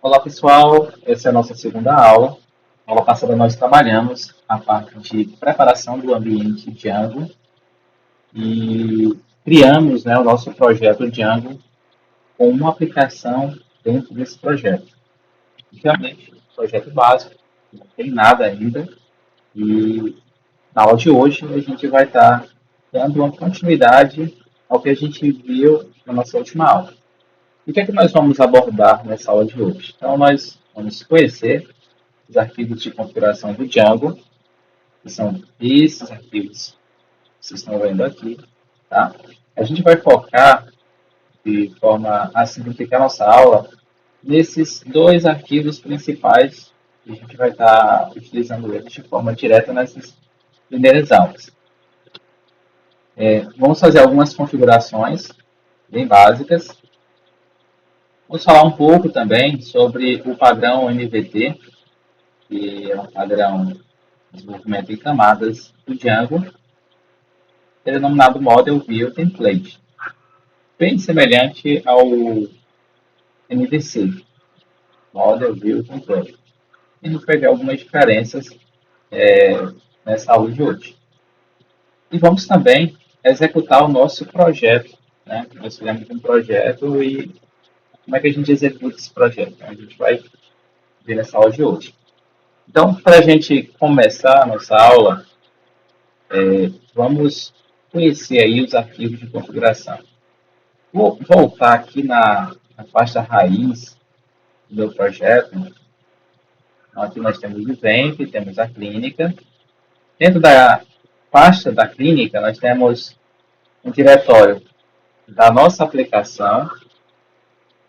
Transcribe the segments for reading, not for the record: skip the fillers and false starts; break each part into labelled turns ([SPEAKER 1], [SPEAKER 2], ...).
[SPEAKER 1] Olá pessoal, essa é a nossa segunda aula. Na aula passada nós trabalhamos a parte de preparação do ambiente Django e criamos, o nosso projeto Django com uma aplicação dentro desse projeto. Realmente, um projeto básico, não tem nada ainda e na aula de hoje a gente vai estar dando uma continuidade ao que a gente viu na nossa última aula. E o que é que nós vamos abordar nessa aula de hoje? Então, nós vamos conhecer os arquivos de configuração do Django, que são esses arquivos que vocês estão vendo aqui, tá? A gente vai focar, de forma a simplificar nossa aula, nesses dois arquivos principais que a gente vai estar utilizando eles de forma direta nessas primeiras aulas. Vamos fazer algumas configurações bem básicas. Vamos falar um pouco também sobre o padrão MVT, que é um padrão de desenvolvimento em camadas do Django, denominado Model View Template, bem semelhante ao MVC, Model View Template. E a gente vai ver algumas diferenças nessa aula de hoje. E vamos também executar o nosso projeto. Né? Nós fizemos um projeto e como é que a gente executa esse projeto? A gente vai ver nessa aula de hoje. Então, para a gente começar a nossa aula, vamos conhecer aí os arquivos de configuração. Vou voltar aqui na pasta raiz do meu projeto. Então, aqui nós temos o event, temos a clínica. Dentro da pasta da clínica, nós temos um diretório da nossa aplicação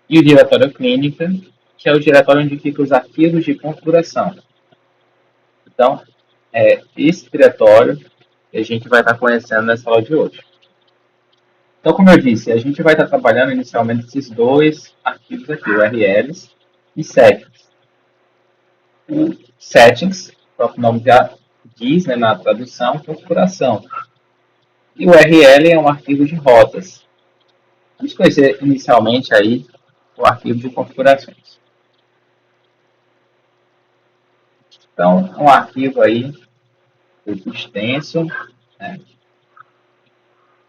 [SPEAKER 1] e o diretório clínica, que é o diretório onde ficam os arquivos de configuração. Então, é esse diretório que a gente vai estar conhecendo nessa aula de hoje. Então, como eu disse, a gente vai estar trabalhando inicialmente esses dois arquivos aqui, URLs e settings. O settings, o próprio nome já diz, né, na tradução, configuração. E o URL é um arquivo de rotas. Vamos conhecer inicialmente aí o arquivo de configurações. Então, um arquivo aí, muito extenso, né?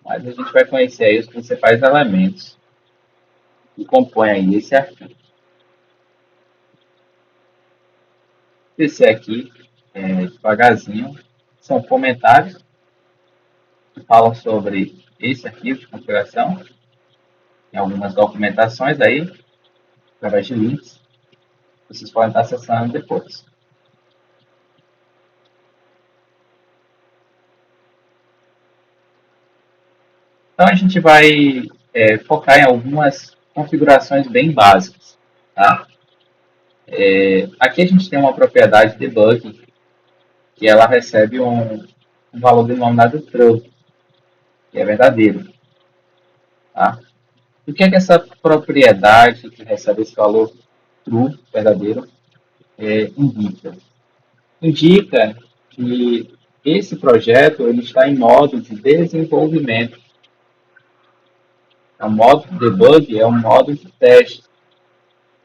[SPEAKER 1] Mas a gente vai conhecer aí os principais elementos que compõem aí esse arquivo. Descer aqui, devagarzinho, são comentários que falam sobre esse arquivo de configuração. Tem algumas documentações aí, através de links, vocês podem estar acessando depois. Então, a gente vai focar em algumas configurações bem básicas. Tá? Aqui a gente tem uma propriedade debug, que ela recebe um valor denominado true, que é verdadeiro. Tá? O que é que essa propriedade que recebe esse valor true, verdadeiro, indica? Indica que esse projeto ele está em modo de desenvolvimento. O modo debug é um modo de teste.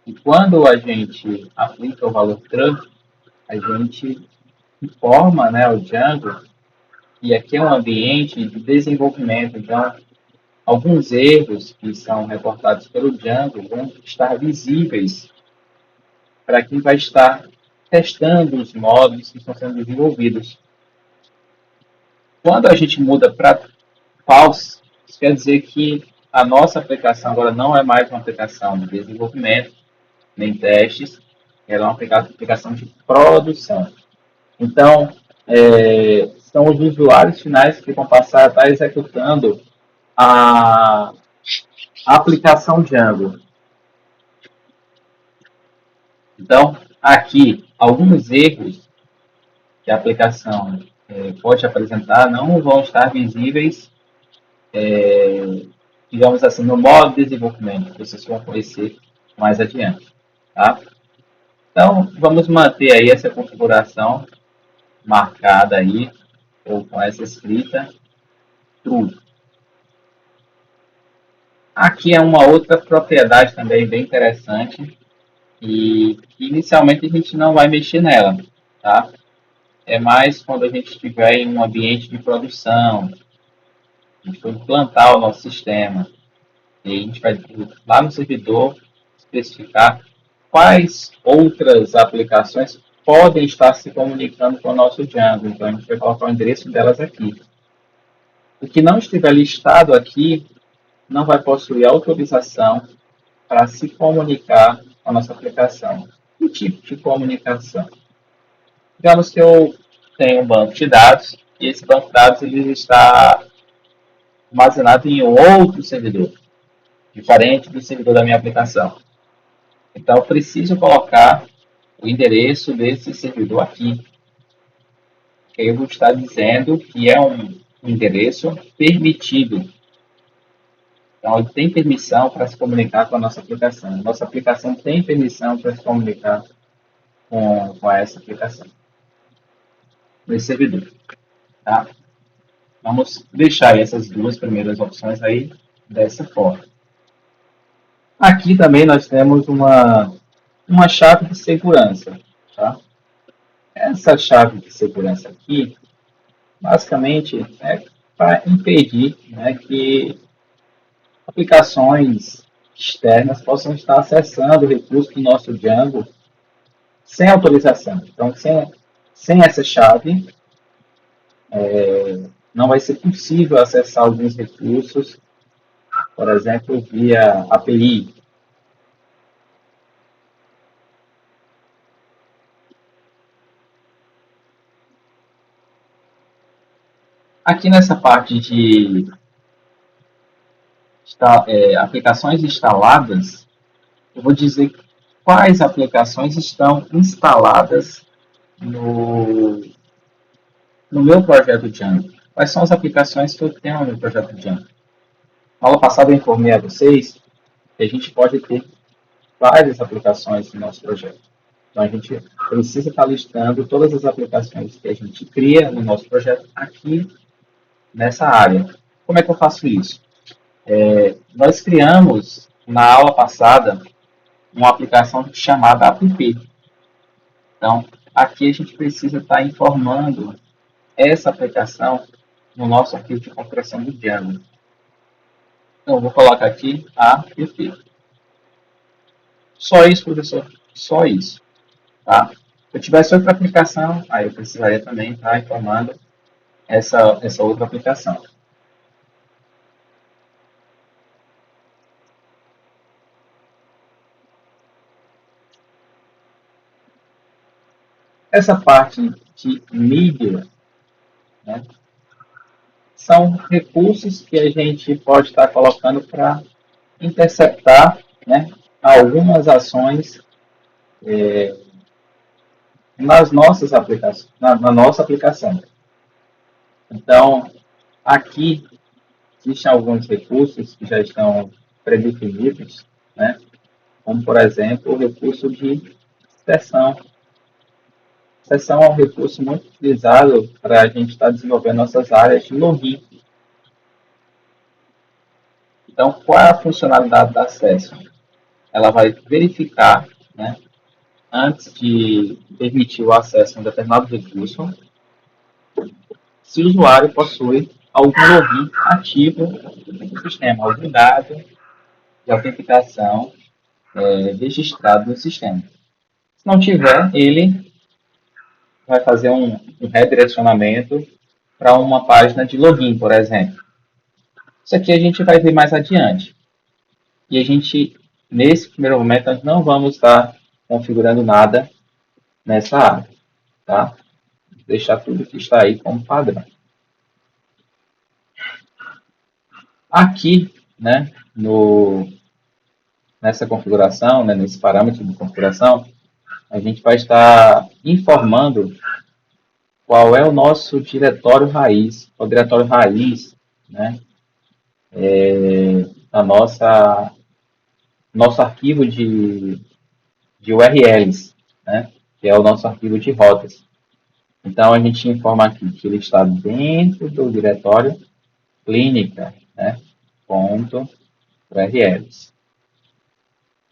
[SPEAKER 1] E quando a gente aplica o valor true, a gente informa, né, o Django que aqui é um ambiente de desenvolvimento. Então, alguns erros que são reportados pelo Django vão estar visíveis para quem vai estar testando os módulos que estão sendo desenvolvidos. Quando a gente muda para false, isso quer dizer que a nossa aplicação agora não é mais uma aplicação de desenvolvimento, nem testes, ela é uma aplicação de produção. Então, são os usuários finais que vão passar a estar executando a aplicação Django. Então, aqui, alguns erros que a aplicação pode apresentar não vão estar visíveis, digamos assim, no modo de desenvolvimento, que vocês vão conhecer mais adiante. Tá? Então, vamos manter aí essa configuração marcada aí, ou com essa escrita, true. Aqui é uma outra propriedade também bem interessante, e inicialmente a gente não vai mexer nela, tá? É mais quando a gente estiver em um ambiente de produção, a gente for implantar o nosso sistema, e a gente vai lá no servidor especificar quais outras aplicações podem estar se comunicando com o nosso Django. Então, a gente vai colocar o endereço delas aqui. O que não estiver listado aqui não vai possuir autorização para se comunicar com a nossa aplicação. Que tipo de comunicação? Digamos que eu tenho um banco de dados e esse banco de dados ele está armazenado em um outro servidor, diferente do servidor da minha aplicação. Então, eu preciso colocar o endereço desse servidor aqui, que eu vou estar dizendo que é um endereço permitido. Então, ele tem permissão para se comunicar com a nossa aplicação. Nossa aplicação tem permissão para se comunicar com essa aplicação, com esse servidor. Tá? Vamos deixar essas duas primeiras opções aí dessa forma. Aqui também nós temos uma chave de segurança. Tá? Essa chave de segurança aqui, basicamente, é para impedir, né, que aplicações externas possam estar acessando o recurso do nosso Django sem autorização. Então, sem essa chave, não vai ser possível acessar alguns recursos, por exemplo, via API. Aqui nessa parte de aplicações instaladas, eu vou dizer quais aplicações estão instaladas no, no meu projeto Django. Quais são as aplicações que eu tenho no meu projeto Django? Na aula passada eu informei a vocês que a gente pode ter várias aplicações no nosso projeto. Então a gente precisa estar listando todas as aplicações que a gente cria no nosso projeto aqui nessa área. Como é que eu faço isso? Nós criamos na aula passada uma aplicação chamada app. Então aqui a gente precisa estar informando essa aplicação no nosso arquivo de configuração do Django. Então eu vou colocar aqui app. Só isso, professor? Só isso. Tá? Se eu tivesse outra aplicação, aí eu precisaria também estar informando essa outra aplicação. Essa parte de mídia, né, são recursos que a gente pode estar colocando para interceptar, né, algumas ações nas nossas aplicações, na nossa aplicação. Então, aqui existem alguns recursos que já estão predefinidos, né, como, por exemplo, o recurso de sessão. Sessão é um recurso muito utilizado para a gente estar desenvolvendo nossas áreas de login. Então, qual é a funcionalidade da session? Ela vai verificar, né, antes de permitir o acesso a um determinado recurso, se o usuário possui algum login ativo no sistema, algum dado de autenticação registrado no sistema. Se não tiver, ele vai fazer um redirecionamento para uma página de login, por exemplo. Isso aqui a gente vai ver mais adiante. E a gente, nesse primeiro momento, nós não vamos estar configurando nada nessa área. Tá? Vou deixar tudo que está aí como padrão. Aqui, né, nessa configuração, né, nesse parâmetro de configuração, a gente vai estar informando qual é o nosso diretório raiz, o diretório raiz, né, da nosso arquivo de URLs, né, que é o nosso arquivo de rotas. Então, a gente informa aqui que ele está dentro do diretório clínica, né, ponto URLs.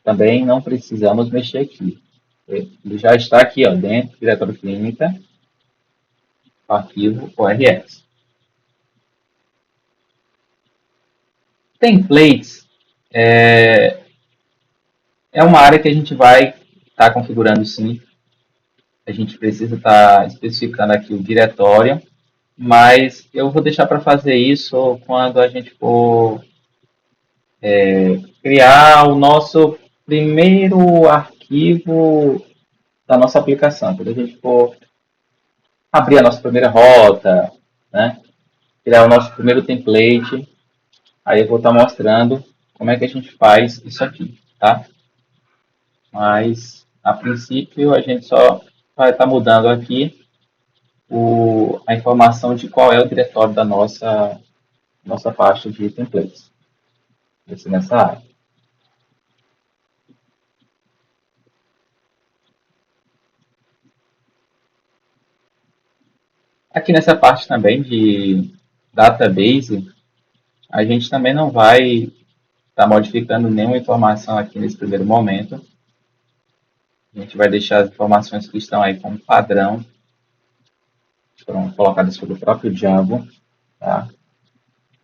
[SPEAKER 1] também não precisamos mexer aqui. Ele já está aqui, ó, dentro do diretório clínica, arquivo ORS. Templates é uma área que a gente vai estar configurando sim. A gente precisa estar especificando aqui o diretório, mas eu vou deixar para fazer isso quando a gente for criar o nosso primeiro arquivo da nossa aplicação. Quando a gente for abrir a nossa primeira rota, né? Criar o nosso primeiro template, aí eu vou estar mostrando como é que a gente faz isso aqui, tá? Mas, a princípio, a gente só vai estar mudando aqui a informação de qual é o diretório da nossa pasta de templates. Esse nessa área. Aqui nessa parte também de database, a gente também não vai estar modificando nenhuma informação aqui nesse primeiro momento. A gente vai deixar as informações que estão aí como padrão, foram colocadas pelo próprio Django, tá?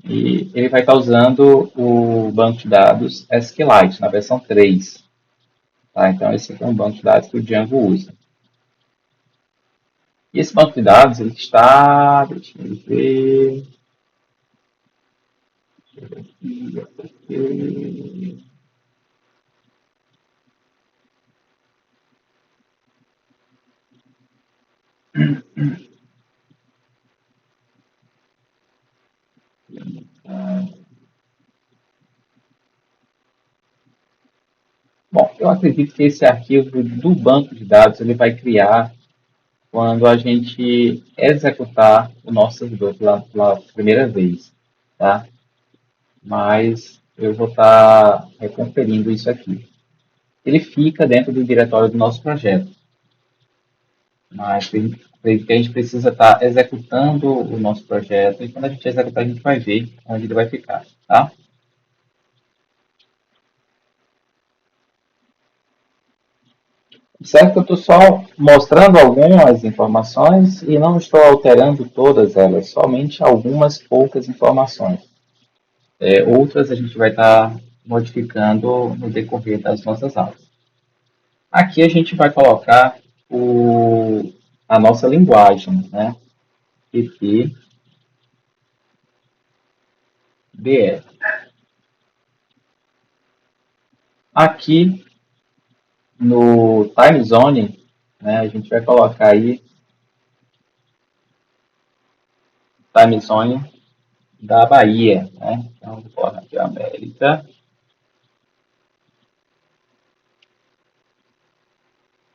[SPEAKER 1] E ele vai estar usando o banco de dados SQLite na versão 3. Tá? Então, esse aqui é um banco de dados que o Django usa. E esse banco de dados, ele está... Deixa eu ver... Bom, eu acredito que esse arquivo do banco de dados ele vai criar quando a gente executar o nosso servidor pela primeira vez, tá? Mas eu vou estar reconferindo isso aqui. Ele fica dentro do diretório do nosso projeto, mas acredito que a gente precisa estar executando o nosso projeto e quando a gente executar a gente vai ver onde ele vai ficar, tá? Certo que eu estou só mostrando algumas informações e não estou alterando todas elas, somente algumas poucas informações. Outras a gente vai estar modificando no decorrer das nossas aulas. Aqui a gente vai colocar a nossa linguagem, né? PP, BR. Aqui no time zone, né, a gente vai colocar aí time zone da Bahia, né? Então, vou colocar aqui América,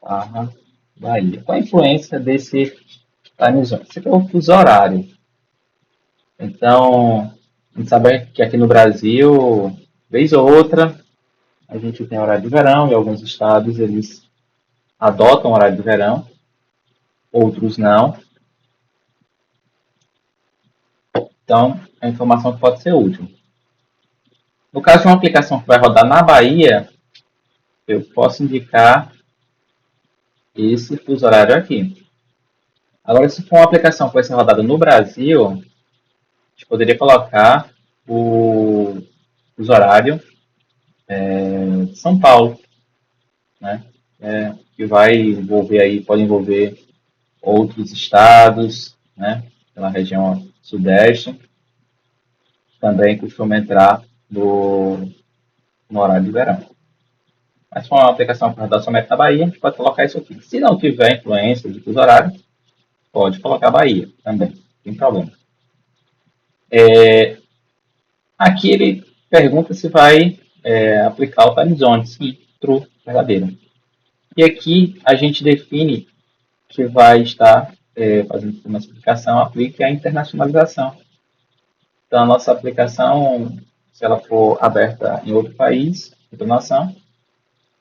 [SPEAKER 1] barra, Bahia. Qual a influência desse time zone? Esse aqui é o fuso horário. Então, a gente sabe que aqui no Brasil, vez ou outra, a gente tem horário de verão e alguns estados eles adotam horário de verão, outros não. Então, é a informação que pode ser útil. No caso de uma aplicação que vai rodar na Bahia, eu posso indicar esse fuso horário aqui. Agora, se for uma aplicação que vai ser rodada no Brasil, a gente poderia colocar o fuso horário de São Paulo, né? Que vai envolver aí, pode envolver outros estados, né? Pela região sudeste, também costuma entrar no horário de verão. Mas se for uma aplicação para rodar somente na Bahia, a gente pode colocar isso aqui. Se não tiver influência de fuso horário, pode colocar Bahia também, não tem problema. Aqui ele pergunta se vai aplicar o time zone. Sim, true, verdadeiro. E aqui a gente define que vai estar fazendo uma explicação, aplique a internacionalização. Então, a nossa aplicação, se ela for aberta em outro país, outra nação,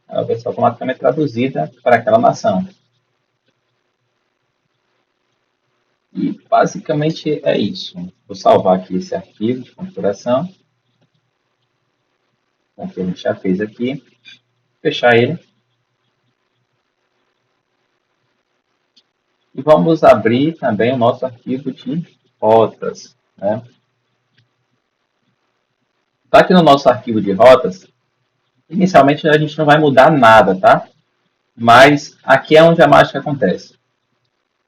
[SPEAKER 1] ela vai ser automaticamente traduzida para aquela nação. E basicamente é isso. Vou salvar aqui esse arquivo de configuração, como que a gente já fez aqui. fechar ele. E vamos abrir também o nosso arquivo de rotas, né? Tá aqui no nosso arquivo de rotas, inicialmente a gente não vai mudar nada, tá? Mas aqui é onde a mágica acontece.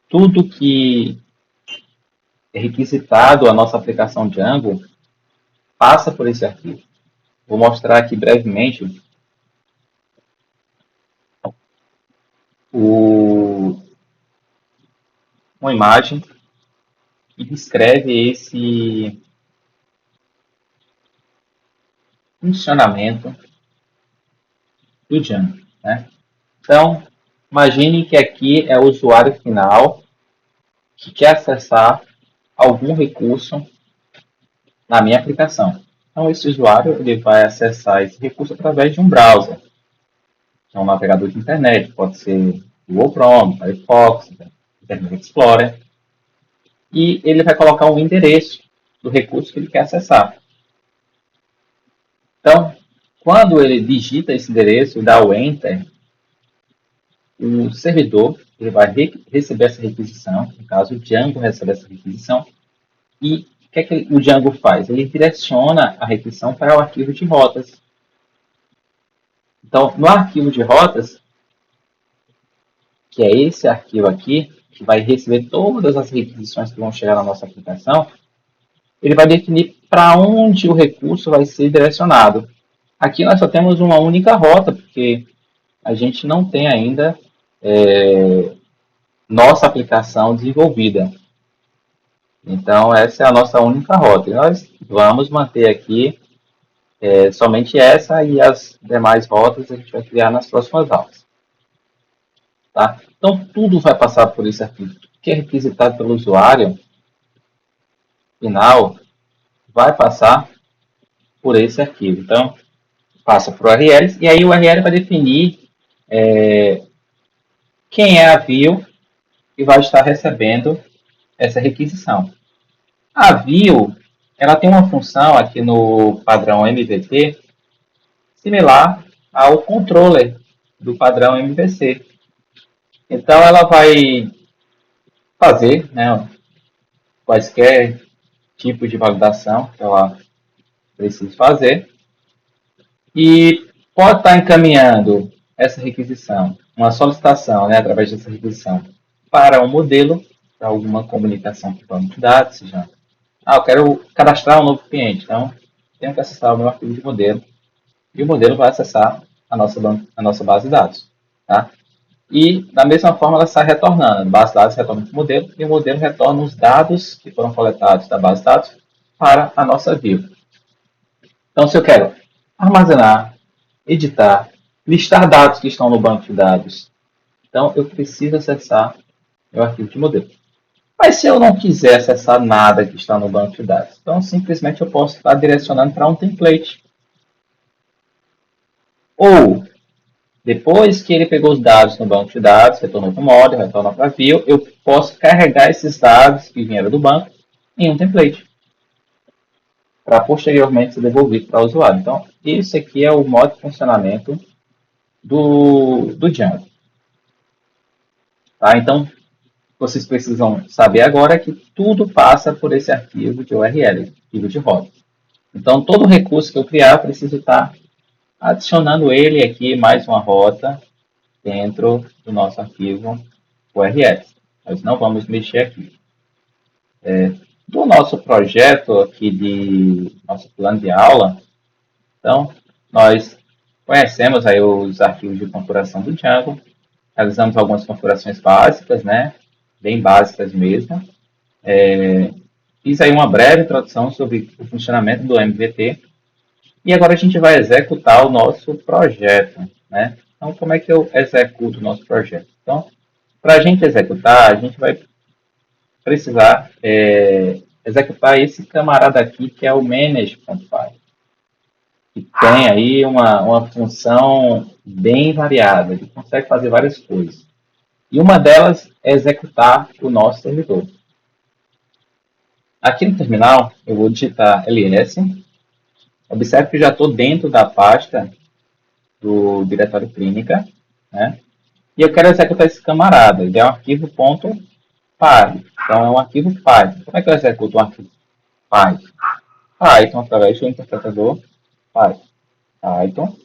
[SPEAKER 1] Tudo que é requisitado a nossa aplicação Django passa por esse arquivo. Vou mostrar aqui brevemente uma imagem que descreve esse funcionamento do Django, né? Então, imagine que aqui é o usuário final que quer acessar algum recurso na minha aplicação. Então, esse usuário ele vai acessar esse recurso através de um browser. Então, um navegador de internet, pode ser Google Chrome, Firefox, Internet Explorer. E ele vai colocar um endereço do recurso que ele quer acessar. Então, quando ele digita esse endereço e dá o Enter, o servidor ele vai receber essa requisição, no caso o Django recebe essa requisição, e o que é que o Django faz? Ele direciona a requisição para o arquivo de rotas. Então, no arquivo de rotas, que é esse arquivo aqui, que vai receber todas as requisições que vão chegar na nossa aplicação, ele vai definir para onde o recurso vai ser direcionado. Aqui nós só temos uma única rota, porque a gente não tem ainda nossa aplicação desenvolvida. Então, essa é a nossa única rota. E nós vamos manter aqui somente essa e as demais rotas a gente vai criar nas próximas aulas. Tá? Então, tudo vai passar por esse arquivo. Tudo que é requisitado pelo usuário final vai passar por esse arquivo. Então, passa por URLs e aí o URL vai definir quem é a view que vai estar recebendo essa requisição. A view ela tem uma função aqui no padrão MVT similar ao controller do padrão MVC. Então, ela vai fazer quaisquer tipo de validação que ela precisa fazer e pode estar encaminhando essa requisição, uma solicitação, através dessa requisição, para um modelo, para alguma comunicação com o banco de dados, seja, eu quero cadastrar um novo cliente, então tenho que acessar o meu arquivo de modelo e o modelo vai acessar a nossa base de dados. Tá? E, da mesma forma, ela sai retornando. A base de dados retorna para o modelo e o modelo retorna os dados que foram coletados da base de dados para a nossa view. Então, se eu quero armazenar, editar, listar dados que estão no banco de dados, então eu preciso acessar meu arquivo de modelo. Mas se eu não quiser acessar nada que está no banco de dados, então simplesmente eu posso estar direcionando para um template. Ou, depois que ele pegou os dados no banco de dados, retornou para o model, retornou para a view, eu posso carregar esses dados que vieram do banco em um template, para posteriormente ser devolvido para o usuário. Então, esse aqui é o modo de funcionamento do Django. Tá? Então, vocês precisam saber agora que tudo passa por esse arquivo de URL, arquivo de rota. Então, todo recurso que eu criar, eu preciso estar adicionando ele aqui, mais uma rota, dentro do nosso arquivo URL. Nós não vamos mexer aqui. Do nosso projeto aqui nosso plano de aula, então, nós conhecemos aí os arquivos de configuração do Django, realizamos algumas configurações básicas, bem básicas mesmo. Fiz aí uma breve introdução sobre o funcionamento do MVT e agora a gente vai executar o nosso projeto, Então, como é que eu executo o nosso projeto? Então, para a gente executar, a gente vai precisar executar esse camarada aqui, que é o manage.py, que tem aí uma função bem variada, ele consegue fazer várias coisas. E uma delas é executar o nosso servidor. Aqui no terminal, eu vou digitar ls. Observe que já estou dentro da pasta do diretório clínica, né? E eu quero executar esse camarada. Ele é um arquivo .py. Então, é um arquivo Python. Como é que eu executo um arquivo Python? Python, através do interpretador Python. Python,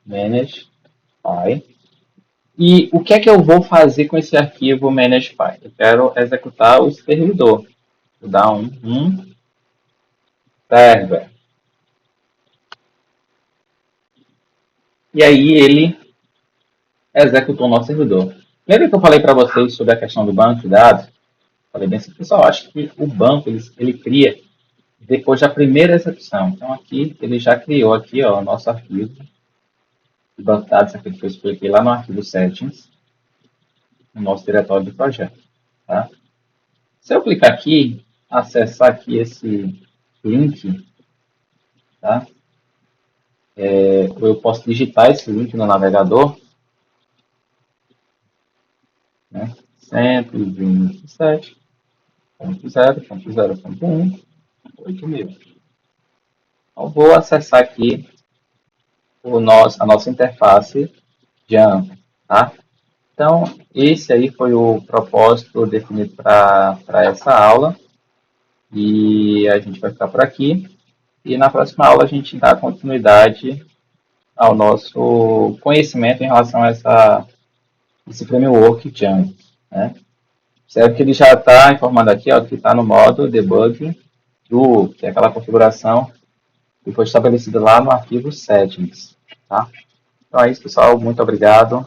[SPEAKER 1] manage, py. E o que é que eu vou fazer com esse arquivo manage.py? Eu quero executar o servidor. Vou dar um server. E aí ele executou o nosso servidor. Lembra que eu falei para vocês sobre a questão do banco de dados? Falei bem assim, pessoal, acho que o banco ele cria depois da primeira execução. Então aqui ele já criou aqui ó, o nosso arquivo de banco de dados, aqui que eu expliquei lá no arquivo settings, no nosso diretório de projeto. Tá? Se eu clicar aqui, acessar aqui esse link, tá? Eu posso digitar esse link no navegador, né? 127.0.0.1, 8.000. Então, vou acessar aqui a nossa interface Jump, tá? Então, esse aí foi o propósito definido para essa aula. E a gente vai ficar por aqui. E na próxima aula a gente dá continuidade ao nosso conhecimento em relação a esse framework Django, né? Certo que ele já está informado aqui, ó, que está no modo debug do, que é aquela configuração que foi estabelecida lá no arquivo settings, tá? Então é isso, pessoal. Muito obrigado.